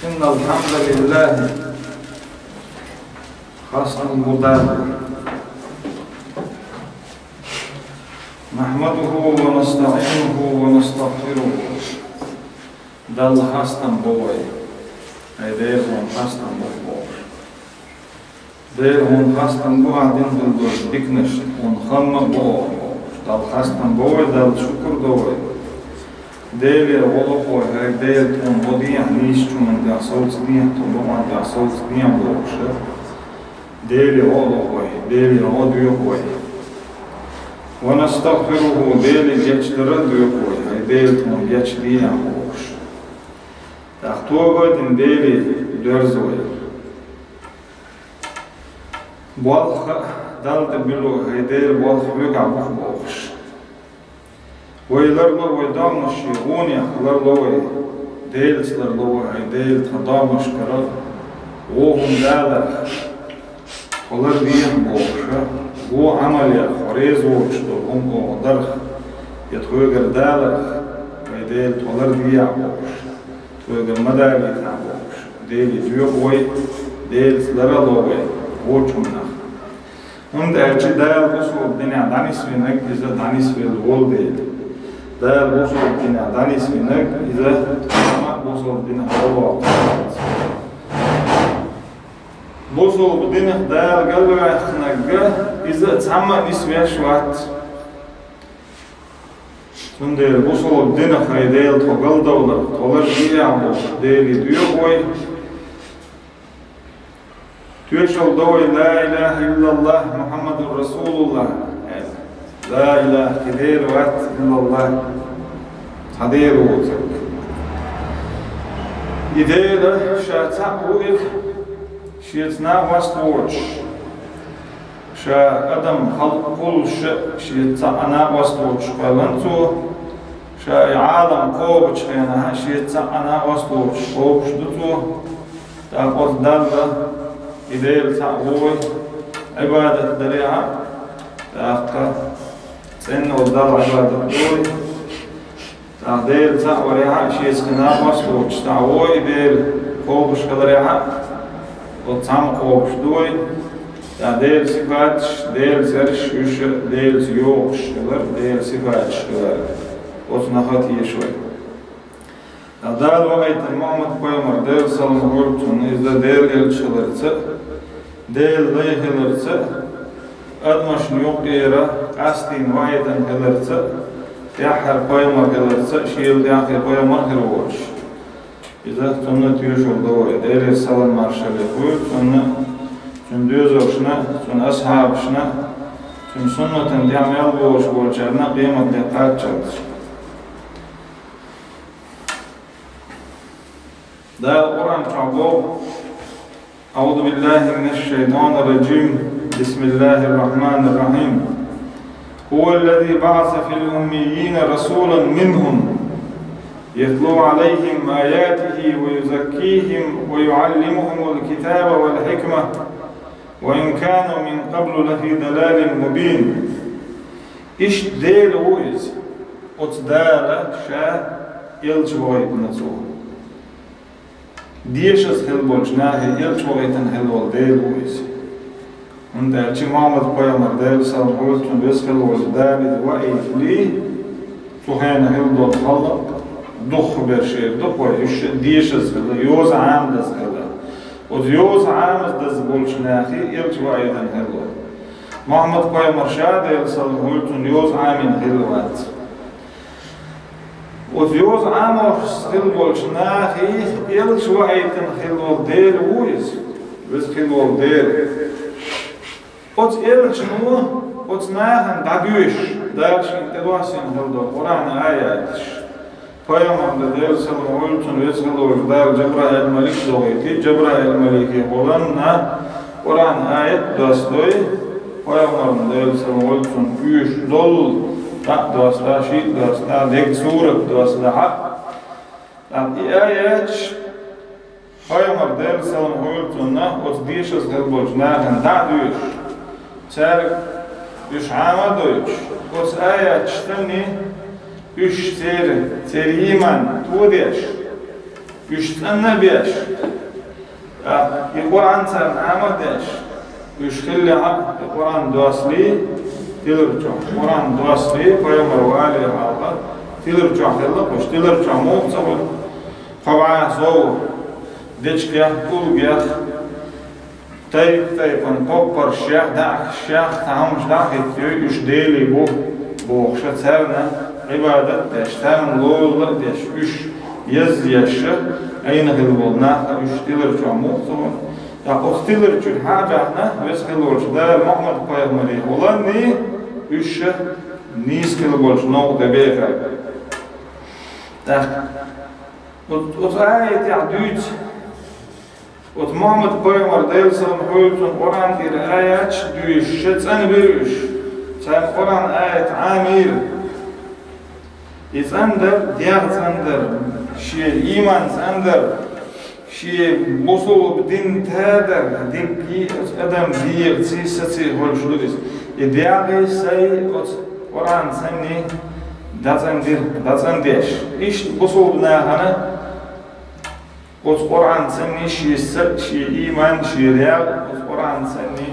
إن الحمد لله خاصة مدار نحمده ونستعينه ونستغفره دل خاصة بوي أي دير هون خاصة بوي دير هون خاصة بوي عدين دل دكنش هون خم بوي دل خاصة بوي دل شكر دوي دير غلقوي هاي دير تون بديع ليش من دي صوت دي تون بوي دي صوت دي بوش دير غلقوي دير غدوي ونستغفره دير جيتشدرد يقوي هاي دير تون جيتشدي بوش تختوغو دين دير درزوي بالخ دالت بلو هاي دير بالخ بيقع بوش ويلرلو ويدامش يغوني لرلو ديلس لرلو هاي ديل تخدامش كرر وهم دالر ولر بيح بوشا و عمليا خريز وشتو هم قدرخ يتخوغر دالر هاي ديل تولر بيح بوش تخوغر مداري تنبوش ديل يدوغ وي ديلس لرلو وي وچو منخ هم دالچي دال بسو الدنيا دانيس وينك إذا دانيس ويل ديل دال بوصل الدنيا دانيس منك إذا ما بوصل الدنيا الله بوصل الدنيا دال قلبك خنقة إذا تسمى نسوي شوات تندير بوصل الدنيا خيديل تقل دولة تقل بيعمل ديلي ديوغوي توشل دوي لا إله إلا الله محمد رسول الله لا إله كثير وات إلا الله حدير ووتك إذا شاتع وإذ شيتنا واستوش شا أدم خلق كل شيء شيتنا واستوش فلنتو شا عالم قوبش خينا شيتنا واستوش قوبش دتو تأخذ دالة إذا تعوي عبادة دريعة تأخذ إنه الدار عبادة دوي تعديل تعوريها شيء سكناب واسلوش تعوي ديل قوبش كدريها وتعم قوبش دوي تعديل صفاتش ديل زرش يش ديل زيوش كدر ديل صفاتش كدر وتنخط يشوي تعدال وقت المعمد قيمر ديل سلم غربتون إذا ديل إلشلرت ديل ليهلرت أدمش نيوقيرا قاستين وايدا هلرت يحر قيمر هلرت شيل ياخي قيمر هلوش إذا تنة يوشل دوي دير السلام مارشال يقول تنة تندوزوشنا تن أصحابشنا تن سنة ديام يلبوش بولشارنا قيمة دقات شلش دا القرآن تعبوه أعوذ بالله من الشيطان الرجيم بسم الله الرحمن الرحيم هو الذي بعث في الأميين رسولا منهم يتلو عليهم آياته ويزكيهم ويعلمهم الكتاب والحكمة وإن كانوا من قبل لفي ضلال مبين إيش ديل ويز أتدال شا يلجوغيت نسو ديشز هلبولش ناهي يلجوغيتن هلول ديل ويز und der Chimamad Poyamar Del Salholt und Weskel was David Wa'id Li Tuhana Hildot Halla Duch Bershir Duch wa Dishes Hilla Yoz Am das Hilla und Yoz Am das Bolschnachi Irch Wa'idan Hilla Muhammad Poyamar Shah Del Salholt und Yoz Am in Hillwat und Yoz Am Hil Bolschnachi Irch Wa'idan Hillwat Del Wuiz Weskel Del Ots elçinu, ots nahan dagüş, dersin teduasin hildo, Kur'an ayetiş. Peygamber de sallallahu aleyhi ve sellem vesselam der Cebrail Malik zoyti, Cebrail Maliki olanna Kur'an ayet dostoy. Peygamber de sallallahu aleyhi ve sellem üç dol tak dosta şit dosta dek suret dosta hak. Tak ayet Peygamber de sallallahu aleyhi ve sellem ots dişes hilboj nahan dagüş. Çarık üç ama doyuş. Os ayet çtani üç teri iman tuğdeş. يشتغلنا بيش القرآن سام عمدش يشخلها القرآن دواسلي تلرجع القرآن دواسلي فيمر والي هذا تلرجع هلا وش تلرجع مو صبر خبعة صو ديش كيا كل كيا تايب تايبن كوبر شيخ داك شيخ تامش داك يش ديلي بو شترنا عبادة ديش تام لول ديش يش يش أين هالولنا يش تلرجع مو صبر يا أختيلر جل حاجة بس خلوش ده محمد قيامري ولاني يش نيس خلوش نو دبيعة ده وتآية تعديد وت محمد قيامر ديل سلم حولتون قرآن إلى آيات دويش شت أنا بيرش سام قرآن آية عامير يتندر ديار تندر شيء إيمان تندر شيء بوصل بدين تهدر دين كي أدم دير تسي هول شلوس يدعي سي قرآن سني دازنديش إيش بوصل بناهنا قرآن سني شيء إيمان شيء ريال قرآن سني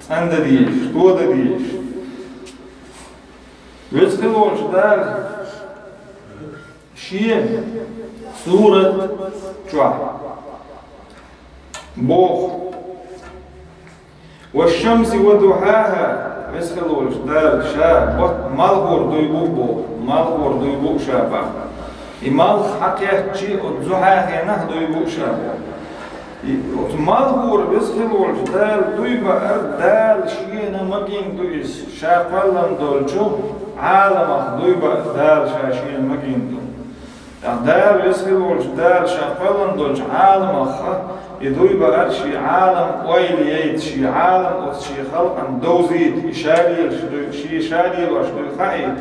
تندريش تودريش ويسكلوش دار شيء سورة جوا بوخ والشمس وضحاها مسخلوش دال شاب مالغور دويبوك مالغور دويبوك شابا إمال حقيقة شيء وضحاها نه دويبوك شابا مالغور مسخلوش دال دويبا دال شيء نمكين دويس شاقلن دولشو عالم دويبا دال شاشين مكين دول دار يسخلوش دار شاقلن دولش عالم أخا يدوي بقى شي عالم ويليت شي عالم وشي خلق عن دوزيت يشاريل شي شاريل وشي خايت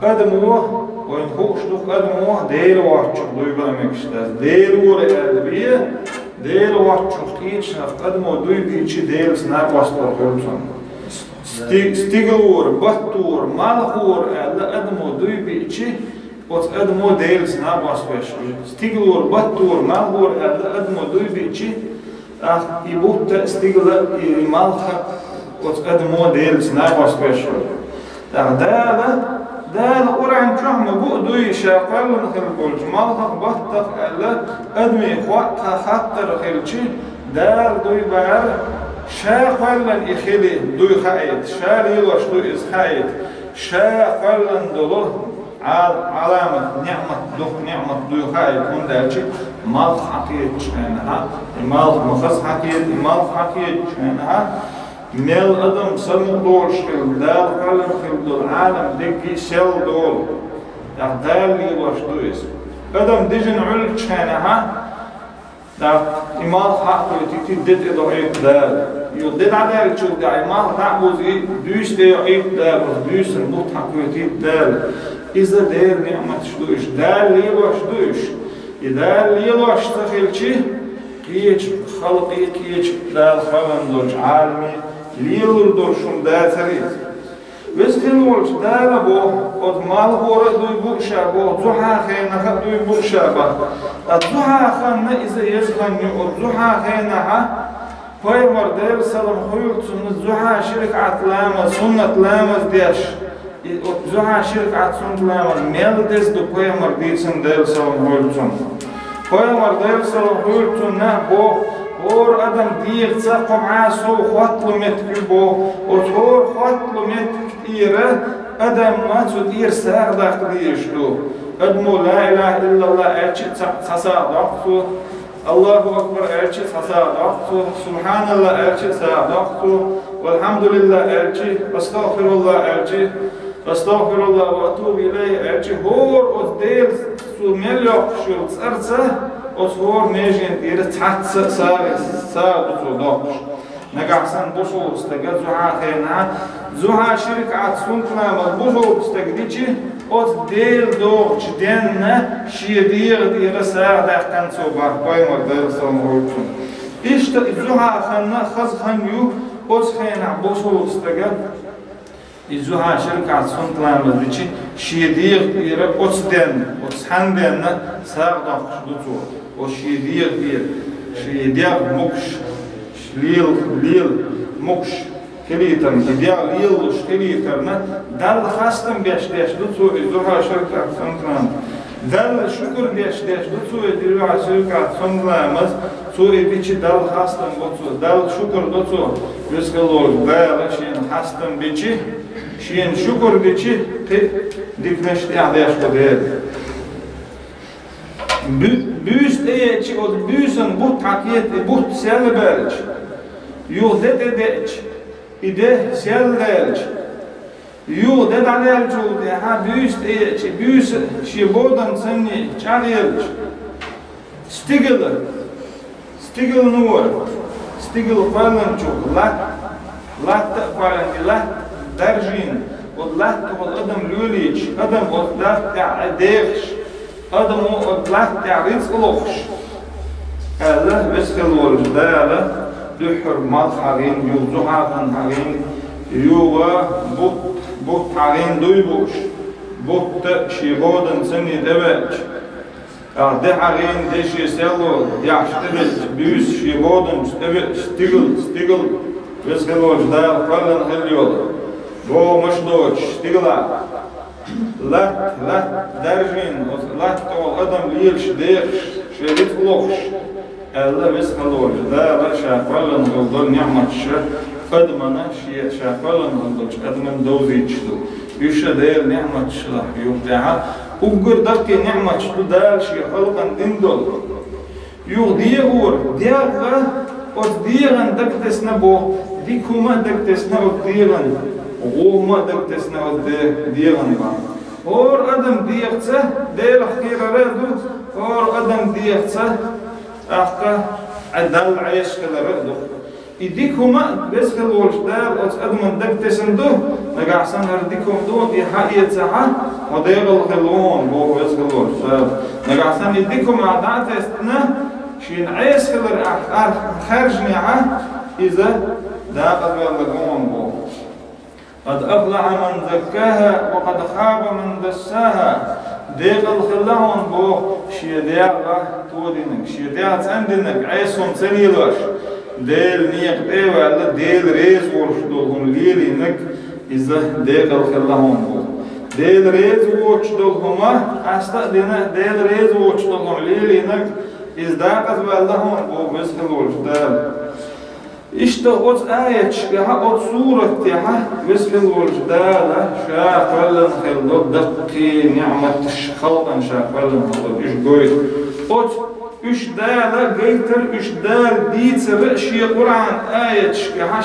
قدموه وين خوش دوك قدموه ديل واتشوك دوي بقى مكشتاز ديل ور أدبية ديل واتشوك تيتش قدموه دوي بيتشي ديل سناب واسطور خلصان ستيغلور بطور مالخور قدموه دوي بيتشي أدمو ديل سناب واسبش ستيغلور بطور مالغور أدمو دوي بيتشي يبوت ستيغل مالخا أدمو ديل سناب واسبش دال قرآن جهم بو دوي شاقل نخلقولش مالخا بطخ أدمي خواتها خطر خلشي دال دوي بار شاقل إخلي دوي خايت شالي وش دوي إسخايت شاقل دلوه علامة نعمة دوخاي يكون دالشي مال حقيقة شأنها مال مخص حقيقة مال حقيقة شأنها مال أدم سلم دول شغل دال قلم خل دول عالم دقي سل دول دال لي وش دويس أدم دجن عل شأنها دا مال حقيقة تدد إضاعيك دال يدد على شو دا مال تعبوزي دويس داعيك دال دويس نبوت حقيقة دال إذا دير نعمة شدوش دال ليلو شدوش إذا ليلو اشتغلشي كيش خلقي كيش دال خلن دولش عالمي ليلو دولشون داتريز ويسخلوش دال بو قد مال هورا دوي بوكشا بو زحا خينها دوي بوكشا با الزحا خينها إذا يزغن الزحا خينها فايمر دير سلام خيوط سنة زحا شرك عطلامة سنة لامز ديش زحا شرك عطسون لامز ميل ديس دو فايمر ديسن دير سلام خيوطون فايمر دير سلام خيوطون نه بو اور ادم دير تساقم عاسو خواتلو متكي بو وطور خواتلو متكيرة ادم ما تدير ساقداق ديشتو ادمو لا اله الا الله ارشي تصادقتو الله أكبر أرشي تصادقتو سبحان الله أرشي تصادقتو والحمد لله أرشي أستغفر الله أرشي أستغفر الله وأتوب إليه أرشي هور أدير سوميليوك شرط أرسه أصور ميجين دير تحت سابتو دوش نقعسن بوصول استقد زحا خينا زحا شرك عطسون كلام بوصول استقديشي أت ديل دوغش ديننا شي دير ساعة كان صباح بايمر دير سامروتون إيش زحا خنا خز خنيو أت خينا بوصول استقد إزوها شركة سنتلامز ديشي شيدير بير أتسحندن ساقدق شدوتو وشيدير بير شيدير مكش ليل مكش كليتر إدير ليل كليترنا دل خاستم بيش دوتو إزوها شركة سنتلامز دل شكر بيش دوتو إزوها شركة سنتلامز تو بيشي دل خاستم دوتو دل شكر دوتو بيسكالور دل شين خاستم بيشي شين شكر بيشي ديكنش تعديش بديل بيس ايتش او بيسن بوت حكيت بوت سيلبلج يو ديتش ايده سيلبلج يو ديت عليل جودي ها بيس ايتش بيس شي بودن سني چاريلج ستيغل نور ستيغل فالنچو لا فالن لا درجين والله والأدم لوليش أدم والله تعديش أدم والله تعريض لوخش الله بسكل والجدالة دحر مال حرين يوزوها عن حرين يوغا بوت حرين دويبوش بوت شيبودن سني دبج ده حرين دشي سيلو يعشتبل بيوس شيبودن ستيغل بسكل والجدالة فلن خليولا بو مشدوش تقلع لا درجين لا تقول أدم ليلش ديرش شريط لوخش الله بسخلوش دا لا شافلن غلطل نعمة أدمنا شافلن غلطل أدمن دوزيش دو يوشا دير نعمة شلح يوبتاها وقر دقي نعمة شلو دال شي خلقا دندل يو ديغور ديغا ديغن دكتسنا بو ديكوما دكتسنا ديغن وما دكتسنا ديغن با اور ادم ديغتسه ديل خير رادو اور ادم ديغتسه احقا عدل عيش كلا رادو يديكوما بس كلوش دال اوت ادم دكتسن دو نقعسن هرديكم دو دي حقيقة ساعة وديغ الخلون بو بس كلوش نقعسن يديكم عدات استنا شين عيش كلا خرجني إذا داقت بالغون بو قد أفلح من زكاها وقد خاب من دساها ديق الخلاون بو شيداغا تودينك شيداغ عندنك عيسهم سنيلوش ديل نيق ديوا ولا ديل ريز ورشدوهم ليلينك إذا ديق الخلاون بو ديل ريز ورشدوهما أستأذنا ديل ريز ورشدوهم ليلينك إذا داقت بالغون بو مسخلوش دال إشتا أوت آية شكاها أوت سورة تيها ويسكن والجدالة شاقلن خلو دقي نعمة خلقا شاقلن خلو إش قويت أوت إش دالة قيتر إش دال ديتر شي قرآن آية شكاها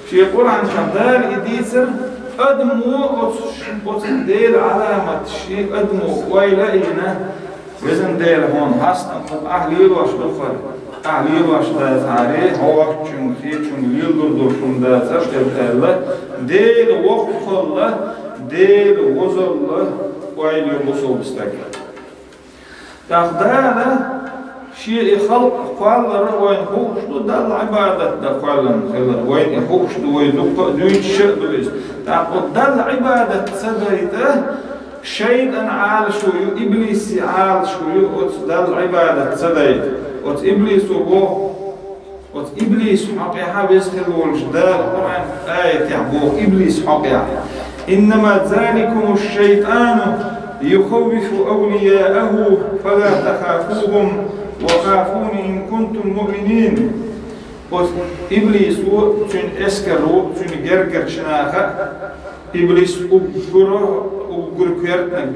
شي قرآن شمدال إديتر أدمو أوت ديل علامة شي أدمو ويلائنا وزن ديل هون حسنا أهلي واش بخر أهلي واش داز عليه هو چون ليل دردوشون داز الله ديل وقت الله ديل وزر الله وعلي وصول بستقل تقدانا شيء خلق قال وين خوش دل عبادة دقالن خلق وين خوش وين دويت شيء بليس تقول دل عبادة سبيته شيطان عال شو إبليس عال شو دل عبادة سبيته وت إبليس وبوه وت إبليس حقيقة بيسكل والجدال قرآن آية يعبوه إبليس حقيقة إنما ذلكم الشيطان يخوف أولياءه فلا تخافوهم وخافون إن كنتم مؤمنين وت إبليس وتن إسكرو تن جرجر شناخة إبليس أقول كيرتنك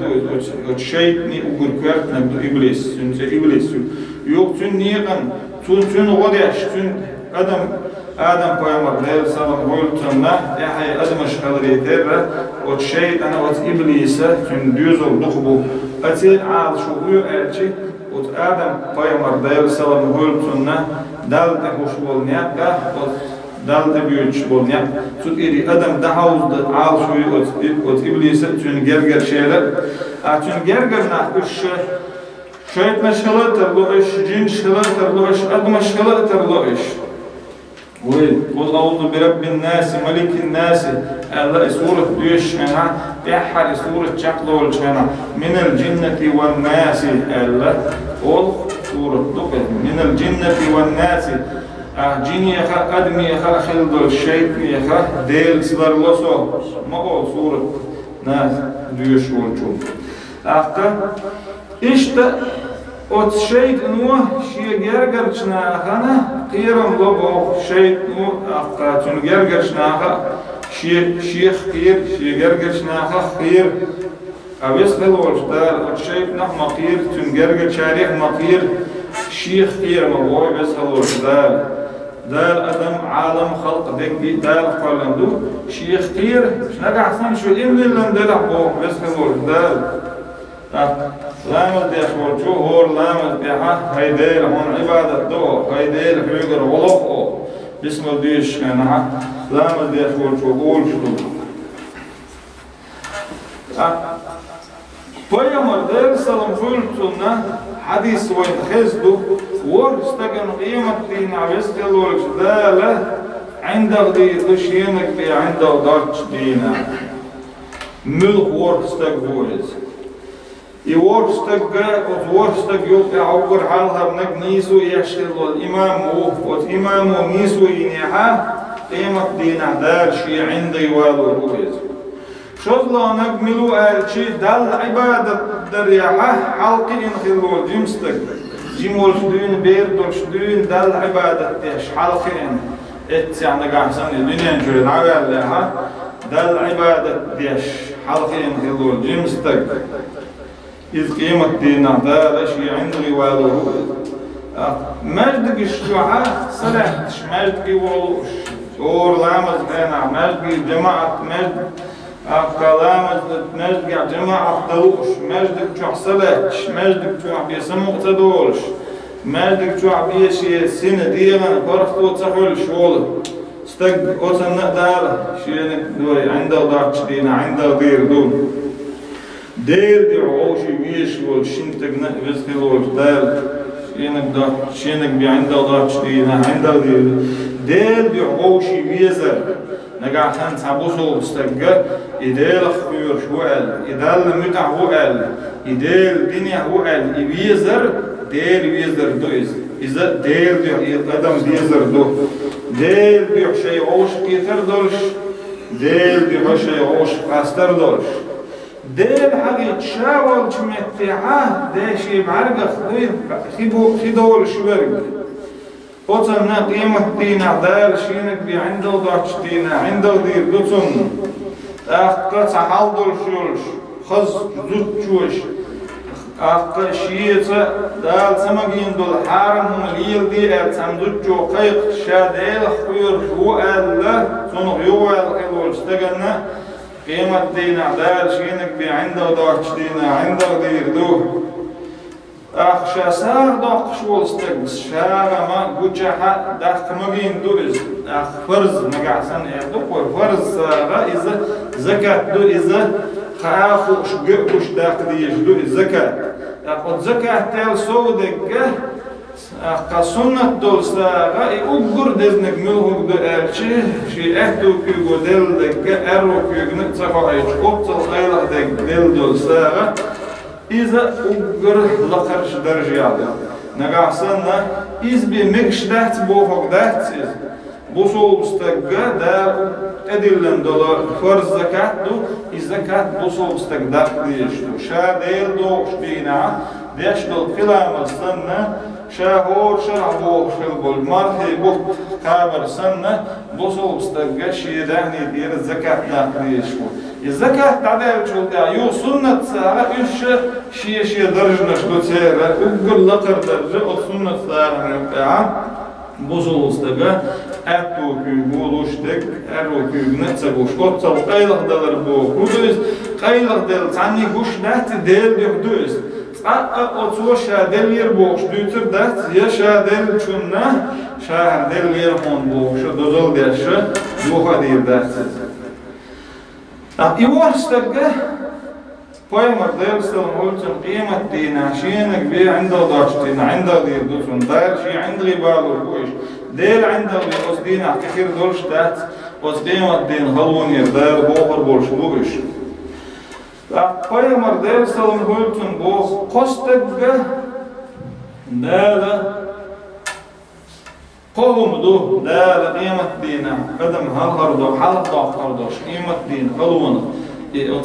دو الشيطان أقول كيرتنك دو إبليس إبليس يوقتن نيقن تون غديش تون آدم بيامر ليل سلام قولتنا يحيى آدم أشغل ريتيرة والشيطان وت إبليس تون ديوزل دخبو أتين عال شويو ألشي وت آدم بيامر ليل سلام قولتنا دال تخوش بالنيابة دال تبيوش بالنيابة تون إيري آدم دعوز عال شويو وت إبليس تون جرجر شيلة تون جرجر نحكش شيطان شلتر لوش جن شلتر لوش أدم شلتر لوش قل أعوذ برب الناس ملك الناس الله سورة دوش هنا بحر سورة شقلول هنا من الجنة والناس الله قل سورة دقة من الجنة والناس جيني يخا أدمي يخا خلد الشيط يخا ديل سلر لسو ما هو سورة ناس دوش والجو إشتا от шейт ну шиегергерчна хана қирам лобо шейт ну аққатун гергерчна ха шиех қир шиегергерчна ха қир авес хелошта от шейт нах мақир тун гергер шарих мақир шиех қир мабо авес хелошта دال أدم عالم خلق دقي دال قلندو شيخ قير شنقع حسن شو إملي لن دلع بو بس خلوش دال لامز ديش والجو هور لامز ديحا هيديل هون عبادة دو هيديل حيقر ولقو بسم الديش كانها لامز ديش والجو هول شلو Поемар дел салам жултуна حديث ويتخذدو ورستقن قيمة دين عبسكالوش دالة عندك دي تشينك دي عندك دارش دينا ملك ورستق بويز ورستق يوقع عبر حالها بنك نيسو يشكل الإمام وإمام نيسو ينيحا قيمة دين دارشي عندي والو بويز شغلة نقملو شيء دل عبادة دريحة حلقي انخلول جمستك جمول شدون بيردول شدون دل عبادة ديش حلقي ان يعني قاحسن الدنيا نجرد عوال لها دل عبادة ديش حلقي انخلول جمستك إذ قيمة دينا دل شيء عندي والو مجدك الشجوعة سلحتش مجدك والوش اور لامز بينا مجدك جماعة مجد كلامز مجدك جماعة دلوش مجدك جوع سلاتش مجدك جوع بيسمو تدولش مجدك جوع بيشي سنة ديغن فرختو تحول شول استق اوتن نقدار شينك دوي عنده دارش دينا عنده دير دول دير دي عوشي بيش ول شنتك نقبزكلوش دال شينك بي عنده دارش دينا عنده دير دي عوشي بيزر نقع خان تعبوسو استقى إدال خير شوال إدال متع وقال إدال دنيا وقال يبيزر دير يبيزر دويز إذا دير دي قدم بيزر دو دير دي شيء عوش كيتر دولش دير دي شيء عوش قاستر دولش دير حاجة تشاول شمتعه ده شيء بعرقة خدول شبرق قطعنا قيمة دينا دال شينك بي عنده ضعش دينا عنده دير دوتم قطع حالدول شولش خز زود شوش شيئة دال سمقين دول حارم هم ليل دي تمدود جو قيق شاديل خير هو ألا تنغ يوال خلول استقلنا قيمة دينا دال شينك بي عنده ضعش دينا عنده دير دو أخشى سار دق شول استقبس شارع ما جوجها دق مجين دوز أخ فرز مجعسن يدق فرز إذا زكاة دو إذا خاخوش جوش دق ديش دو زكاة أخذ زكاة تل سودك قصنة دول سارع يأجر دزنك ملهم دو شيء أهدو كيو دل دق أرو كيو نتصفى إيش قبض الخير دق دل دول سارع إذا أجر لقرش درجة نقعسنا إذا بمكش دهت بوفق دهت بوصول بستقى دا أدلن دولار فرز زكاة دو الزكاة بوصول بستقى دهت ديشتو شا ديل دوش دينا ديش دول قلام السنة شاهور شرع بوخ شلبول مرحي بوخ قابر سنة بوصول بستقى شي دهني دير الزكاة دهت ديشتو الزكاة تعديل شو ده يو سنة سارة إيش شيء درجة نشدو سارة أقول لقر درجة أو سنة سارة نبتاع بوصل استجا أتو كيقولوش دك أرو كيقنتسبوش قطع قيلق دلر بو كودوس قيلق دل تاني قوش نات دل يحدوس أتوش دل يربوش دوتر دات يا شادل شنا شهر دل يرمون بوش دوزل ديش دوخا دير دات يوار استجا поемар дерсел мультим قيمة دينا شينك بي عنده ضاش دينا عنده دير دوسون دار شي عند غبال وش ديل عنده أصدين كثير دولش تات أصدين الدين هلون يردال بوخر بولش بوغش فأقوى ديل سلام هولتن بوخ قصتك دال قوم دو دال قيمة دينا قدم هالهردو حلقة هردوش قيمة دين هلون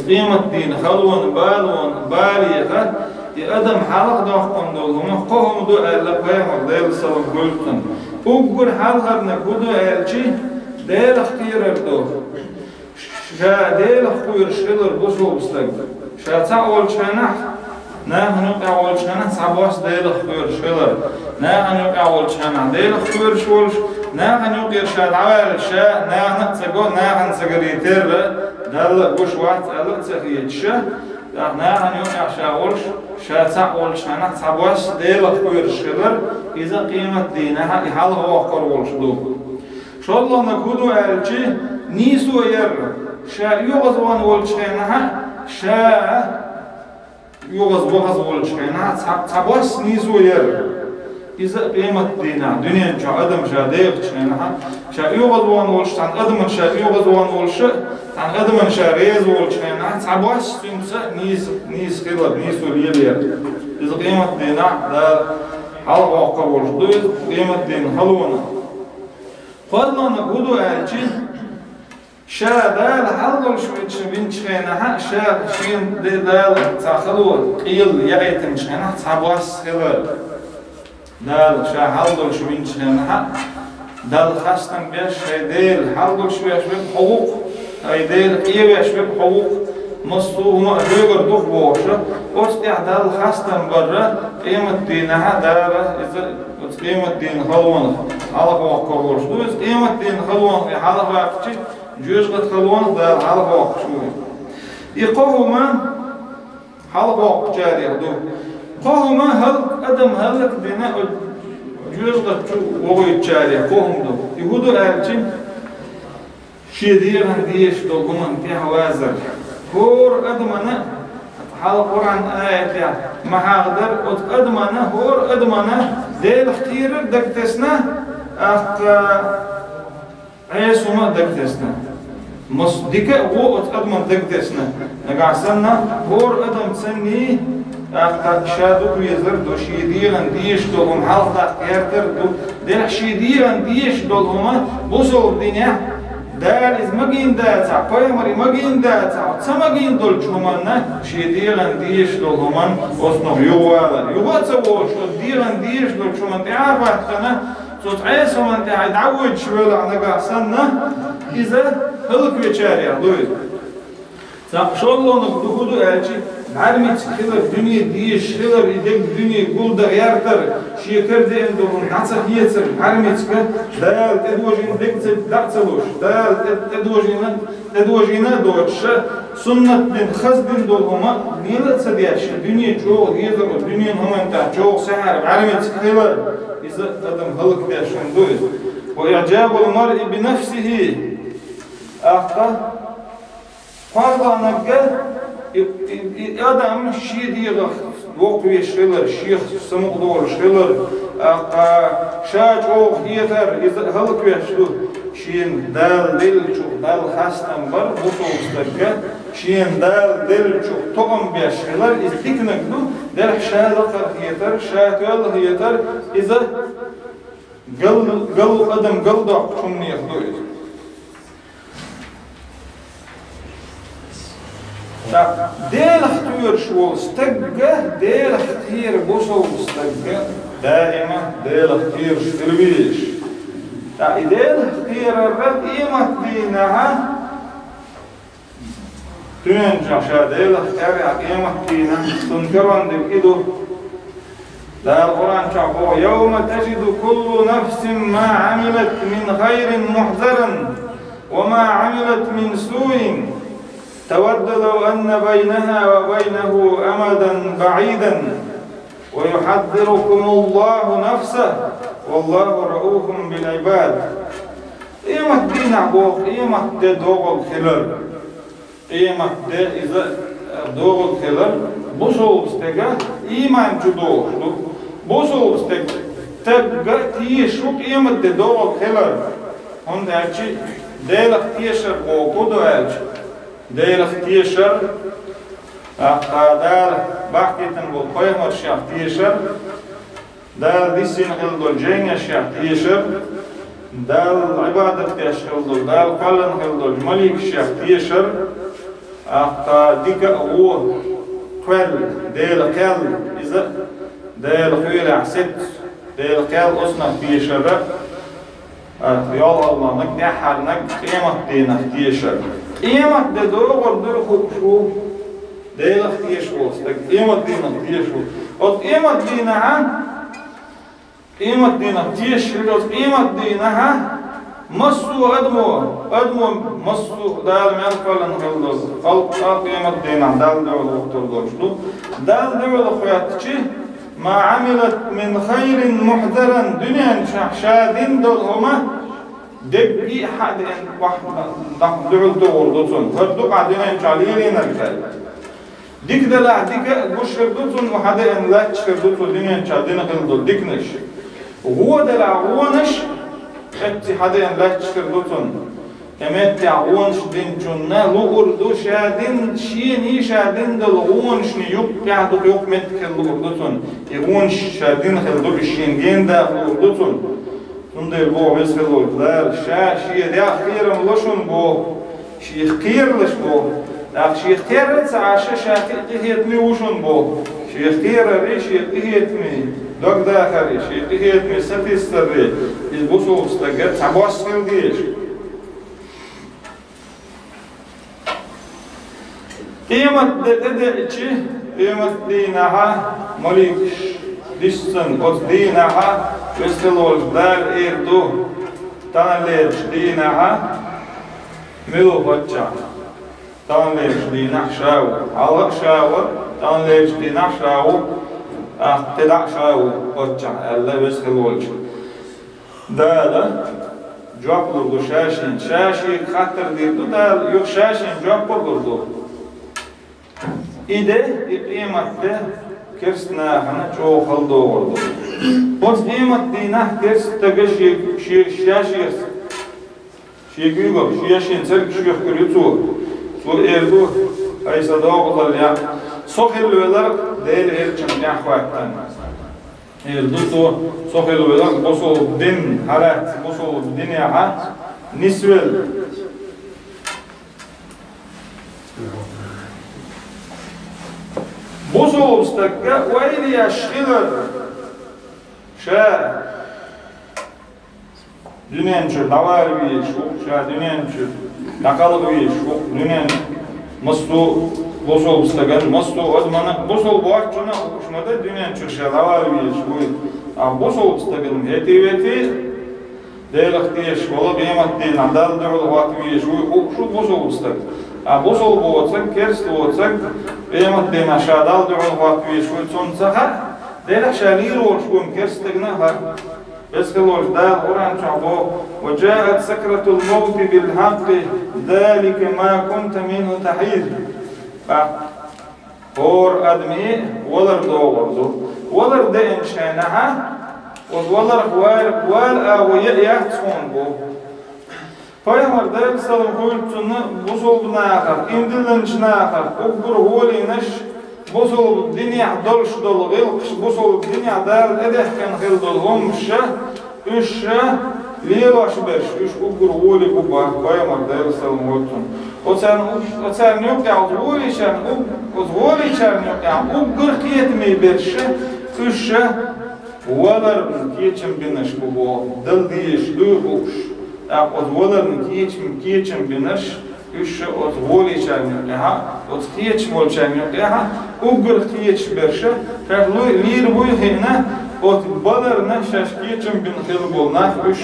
قيمة دين هلون بالون باليغة يقدم حلقة داخل دولهم قوم دو ألا قيمة ديل سلام هولتن أقول حلقة نقولو ألشي ديل اختيار دو شا ديل اختيار شغل بوسو بستقبل شا تعول شنح نحن أول شنح سباس ديل اختيار شغل نحن أول شنح ديل اختيار شولش نحن يقير شا العوال شا نحن تسقو نحن سقريتر دل بوش واحد ألا تسقيت شا نحن يقير شا أولش شا تعول شنح سباس ديل اختيار شغل إذا قيمة دينها يحال هو أخر ولش دو شاء الله نقولو ألشي نيسو ير شا يغزوان ولشينها شا يغز ولشينها تباس نيسو ير إذا قيمة دينها دنيا شا أدم شا ديق شينها شا يغزوان ولش عن أدم شا يغزوان ولش عن أدم شا ريز ولشينها تباس فيمسا نيس خلال نيسو ليلير إذا قيمة دينها دا حال واقع ولش دو قيمة دين هلونا قدنا نقولو ألشي شا دال حلقل شويتش بنشينها شا شين دال تاخلو قيل يعيتم شينها تابواس خلال دال شا حلقل شوينشينها دال خاستن بيش دال حلقل شويش بحقوق أي دال قيبش بحقوق مصطوه رجل دوخ بوشة وستع دال خاستن برا قيمة دينها دارة إذا قيمة دين خلوانه حلقة وقروش دوز قيمة دين خلوانه حلقة وقتي جوزغة خلوانه دار حلقة وقت شوي يقوهما حلقة وقت جاري دو قوهما هل أدم هلك دينا جوزغة وغي جاري قوهم دو يهودو ألتي شيدير هنديش دو قمان تيح وازر هور أدمنا حال قرآن آيات محاضر أدمنا هور أدمنا ديل اختيار دكتسنا عيسو ما دكتسنا مصدقة هو أدمن دكتسنا نقعسنا هور أدم تسني شادو ويزر دو شيدير انديش دولهم حالة اختيار دو ديل شيدير انديش دولهم بوصل الدنيا دار إذ مجين داتا، قيمري مجين داتا، تمجين دول شومنا شيديرن ديش دول همان أصنع يوالا، يواتسووش ديرن ديش دول شومن تعرف أنا صوت عيسى من تعود شوية على قاسنا إذا هلك بيشاري دوي. شو الله نقولو أجي عرمت كذا الدنيا ديش كذا يدك الدنيا يقول ده يارتر شيكر ده عندهم نعسى هيتر عرمت كذا دال تدوجين دكتر دكتلوش دال تدوجينا دوتش سنة بن خزدين دولهما نيلة سدياش الدنيا جو هيتر الدنيا هم انت جو سحر عرمت كذا إذا قدم هلك بيشون دوي وإعجاب المرء بنفسه أخطأ فرضا نبقى adam şidiğe doktor şeler şeyh samukdor şeler şaç o yeter halık yaşlı şeyin dal dil çok dal hastam var bu soğukta şeyin dal dil çok toğum yaşlılar istiknekdu der şalık yeter şatıl yeter iza gal adam gal da çumni yapıyor ديل اختيار شو استجى ديل اختيار بوسو استجى دائما ديل اختيار شترويش ديل اختيار الرد قيمة دينها تنجح شا ديل اختيار قيمة دينها تنكرون دكيدو لا القرآن شعبه يوم تجد كل نفس ما عملت من خير محضرا وما عملت من سوء تود لو أن بينها وبينه أمدا بعيدا ويحذركم الله نفسه والله رؤوف بالعباد قيمة دين عبوه قيمة دي دوغ الخلال قيمة دي إذا دوغ الخلال بوصو استجا إيمان جدوغ بوصو استجا تيش شو قيمة دوغ خلال هم دالشي ديلخ تيشر وقودو هالش ديلخ تيشر دال بحكيتن بالقيمة الشيخ تيشر دال ديسين خلدو الجينيا الشيخ تيشر دال عبادة تيش خلدو دال قلن خلدو الملك الشيخ تيشر ديكا هو كل ديل كل إذا ديل خير عسد ديل كل أصنع تيشر يا الله نك نحر نك قيمة دينا تيشر قيمة دوغر دول شو ديل تيشوس قيمة دينا تيشوس أو قيمة دينا عن قيمة دينا تيشر قيمة دينا ها مصو أدمو مصو دال مالكول نخلص خلق قيمة دينا دال دول وقتر شو دال دول خياتشي ما عملت من خير محضرا دنيا شادين دول هما دبي حد واحد دول دوردوتون هردوك عدنا شاليرين الكل ديك دلا ديك بوش هردوتون وحدا ان لا هردوتون دنيا شادين خلدول ديكنش وهو دلا هونش اتي حدا ان لا هردوتون كمت تعونش دين جنة لو أردو شادين شيني شادين دل غونش نيوك قاعدو يوك مت خلدو أردوتون يغونش شادين خلدو الشينجين دا أردوتون تندل بو بسخلو دار شي دا خير ملشون بو شي خير لش بو دا شي خير تسعاشا شاكي هيتمي وشون بو شي خير ري شي هيتمي دوك داخري شي هيتمي ستيستري يبوسو استغت سباس خلديش قيمة ددئتشي قيمة دينها مليكش ديستن قد دينها وستلوش دار إيردو تانليش دينها ملو بچا تانليش دينح شاو علق شاو تانليش دينح شاو تدع شاو بچا ألا وستلوش دادا جواب لردو شاشين خطر ديردو دال يوك شاشين جواب لردو إذا قيمة كرسنا هنا شو خلدو وردو بس قيمة دينا كرس تجش شيء يقول شيء سرق شيء كريتو سو إيردو أي صداق طلع سخل الولر دير إيرشم يحواتن إيردو سخل الولر بوصل الدين حالات بوصل الدنيا ها نسول بوصل بستكة وين يشغل شا دنيا نشوف دوار بيشوف شا دنيا نشوف نقل بيشوف دنيا مستو بوصل بستكة مستو أدمنا بوصل بوقتنا وشنا ده دنيا نشوف شا دوار بيشوف بوصل بستكة هتي ده الاختيار ولا بيمت دين عدال ده الوقت بيشوف شو بوصل بستكة بوصل بوصل كرس بوصل بيمت دين شادال ده الوقت بيشوف تونسها ده شالير وشكون كرس تجناها بس كلوش ده قرآن شعبه وجاءت سكرة الموت بالحق ذلك ما كنت منه تحيد هور أدمي ولر دو ولر ده إنشانها ولر وال ويأتون بو فيمر ده سلم قلت بوصل بناخر إندلنش ناخر أكبر هولي نش بوصل الدنيا دولش دول غلقش بوصل الدنيا دار إده كان غل دولهم إش ليلوش برش إش أكبر هولي كوبا فيمر ده سلم قلت وتسان يوقع وتقولي شان وتقولي شان يوقع أكبر كيتمي برش إش ولر كيتشم بنش كوبا دل ديش دوغوش أقول كيتشم بنش إيش أتقولي شان يقها أتكيتش مول شان يقها أقول كيتش برشة فلو لير بوي هنا أتبادر نشاش كيتشم بن خلبولنا إيش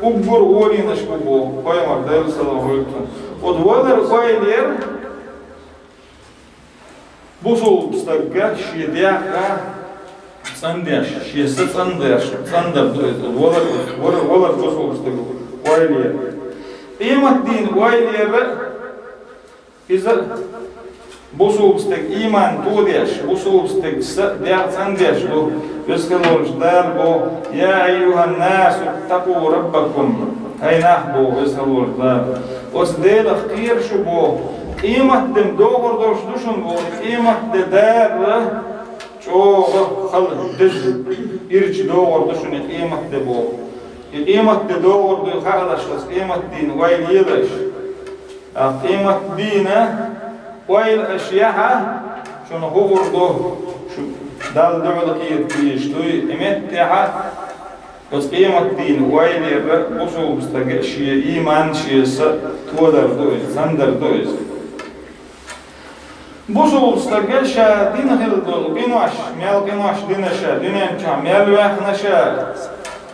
أقول ولي نشبو باي مردل سلامولتون أتبادر باي لير بوصل بسترجع شيديا صنديش شيست صنديش صندر ولا بوصل بسترجع وايلير قيمة دين وايلير إذا بوسوبستك إيمان توديش بوسوبستك سنديش لو بسكنولش دار بو يا أيها الناس اتقوا ربكم هاي نحبو بسكنولش دار وسديل خير شو بو قيمة دم دوغر دوش دوشن بو قيمة دار شو خل دج إرج دوغر دوشن قيمة دبو قيمة دوغر دو خالش بس قيمة دين ويل يلش قيمة دينه ويل أشياء شنو هو برضه شو دال دعوة كير توي إمتى بس قيمة الدين ويل بوسو بستجع شيء إيمان شيء تودر دويز زندر دويز بوسو بستجع شيء دين هل بينوش ميل بينوش دين شيء دين شيء ميل واحد شيء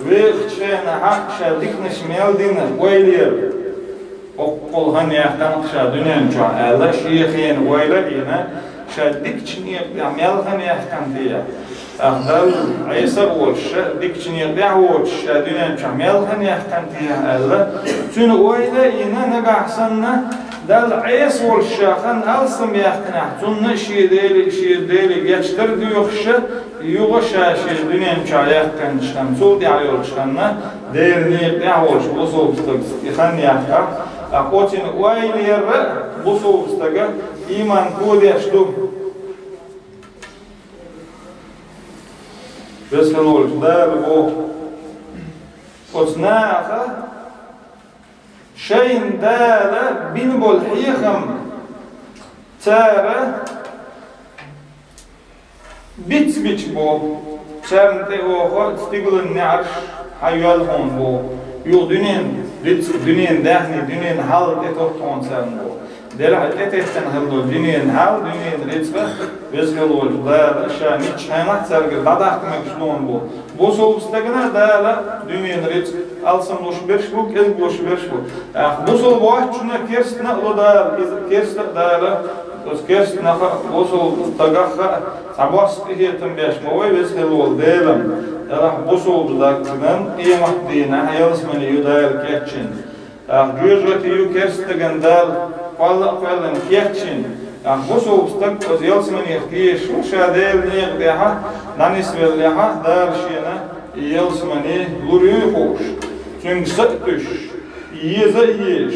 ويخ شيء نحق شيء ديكنش ميل دين ويل أقول هني أحتمل شادونين جوا على شيخين ويلقينا شادك شنيع بعمل هني أحتمل ديا أخذل عيسى وش ديك شنيع بعوش شادونين بعمل هني أحتمل ديا على شنو ويلقينا نبحثنا دل عيسى والشاخن ألسم يحتنا شنو شيء ديلي يشتر ديوخش يوغشا شيء دنيا مشايخ كان شام سودي على شخنا دير نيق بعوش بوصوب يخني يحكي أقوتين وين يرى بوسو استجا إيمان كودي أشلو بس كنقول ده بقول قصناعه شيء دالة بين بالحيخم تارة بيت بو شرنتي أوخو تستيقل النعش حيوالهم بو يو دنين دهني دنين حال اتوتون سرنبو دل اتتن هلو دنين حال دنين ريتسبه بزغلول دال شاني چاينات سرگه داداق مكشلون بو بوسو استگنا دال دنين ريتس alsam loş berşbuk ez loş berşbuk بوسو واحد شنا كيرستنا لو دال كيرست دال بس كيرستنا بوسو تاغخ سابوس هيتم بيش موي بزغلول دالم راح بوسو بداكتن قيمة دينا هيلسمن يدال كيتشن جوجوتي يو كيرستگن دال فعلا كيتشن بوسو بستك يلسمن يختيش وشاديل نيق بيها نانيسويل لها دال شينا يلسمن لوريو خوش چون ستش يزا يش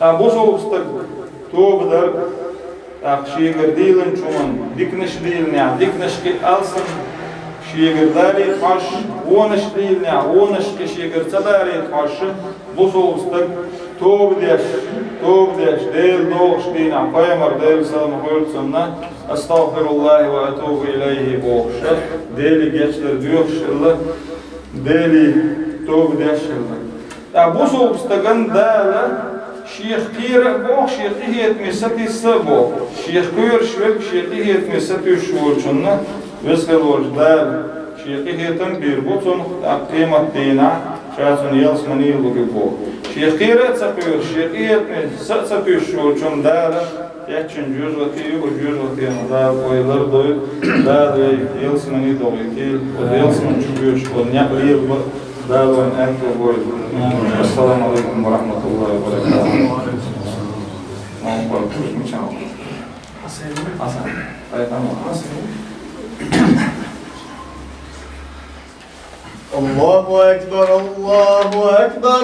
بوسو بستك تو بدر شيغر ديلن چون ديكنش ديلن ديكنش كي ألسن شيغر داري خاش ونش ديلن ونش كي شيغر تداري خاش بوسو بستك توب ديش ديل دوغش دينا قيمر ديل سلام خيرتسنا استغفر الله واتوب اليه بوخش ديلي geçler diyorş الله ديلي توب ديش الله بوسو بستغن دالا شيخ كير بوخ شيخ هيت مساتي سبو شيخ كير شوك شيخ هيت مساتي شورچنا وسكلور دال شيخ هيتن بير بوتون قيمة دينا شاسون يلسمني لوجبو شيخ كيرت سبير شيخ هيت ساتي شورچون دال يچن جوزوتي وجوزوتي دال ويلر دوي دال يلسمني دوغيتي ويلسمن چوبيوش ونيابليل دالون أنتو بوي السلام عليكم ورحمة الله وبركاته. الله أكبر الله أكبر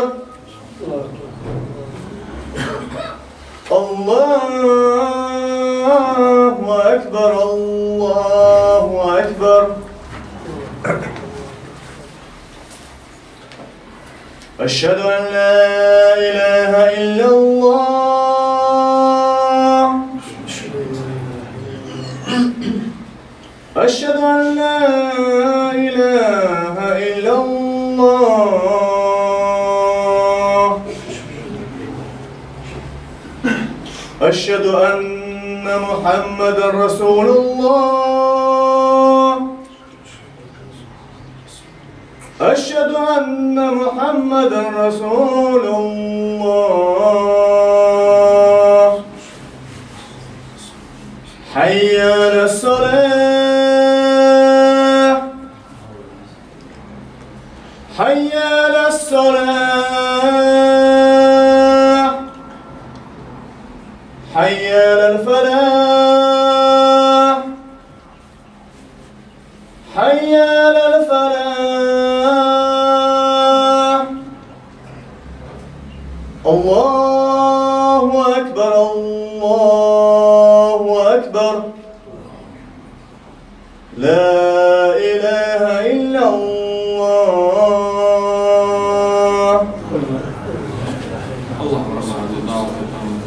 الله أكبر الله أكبر أشهد أن لا إله إلا الله أشهد أن لا إله إلا الله أشهد أن محمدا رسول الله أشهد أن محمدا رسول الله حي على الصلاة حي على الصلاة حي على حي على الفلاح. الله أكبر الله أكبر لا إله إلا الله. اللهم صل على